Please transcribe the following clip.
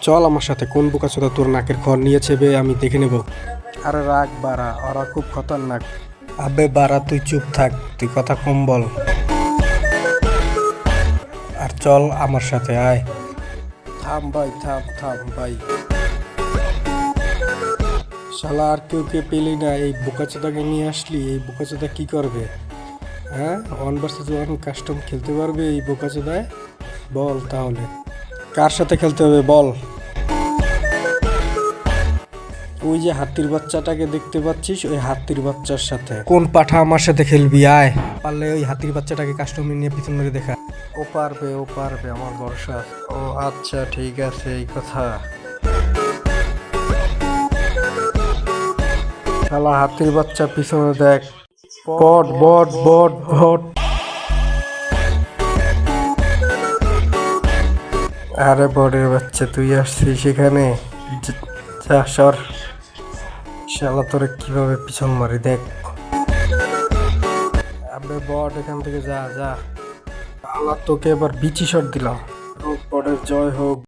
চল আমার সাথে, কোন বোকাচোদা তোর নাকের খড় নিয়েছে বে, আমি দেখে নেব। আরে রাগ বাড়া, ওরা খুব খতরনাক। আবে বাড়া তুই চুপ থাক, তুই কথা কম বল। আর চল আমার সাথে আয়। থাম ভাই, থাম থাম ভাই। শালা আর কেউ পেলি না, এই বোকাচোদাকে নিয়ে আসলি। এই বোকাচোদা কি করবে? হ্যাঁ, 1 vs 1 কাস্টম খেলতে পারবে এই বোকাচোদায়? বল তাহলে কার সাথে খেলতে হবে বল। ওই যে হাতির বাচ্চাটাকে দেখতে পাচ্ছিস, ওই হাতির বাচ্চার সাথে। কোন পাঠা আমার সাথে খেলবি? আয়, পারলে ওই হাতির বাচ্চাটাকে কাস্টমে নিয়ে পিছন মেরে দেখা। ও পারবে, ও পারবে, আমার ভরসা। ও আচ্ছা ঠিক আছে, এই কথা। শালা হাতির বাচ্চা, পিছনে দেখ। বট বট বট বট। আরে বটের বাচ্চা, তুই আসছিস সেখানে? যা সর। শালা তোরে কিভাবে পিছন মারি দেখ। আবে বট, এখান থেকে যা যা। শালা তোকে এবার বিচি শট দিলাম। বটের জয় হোক।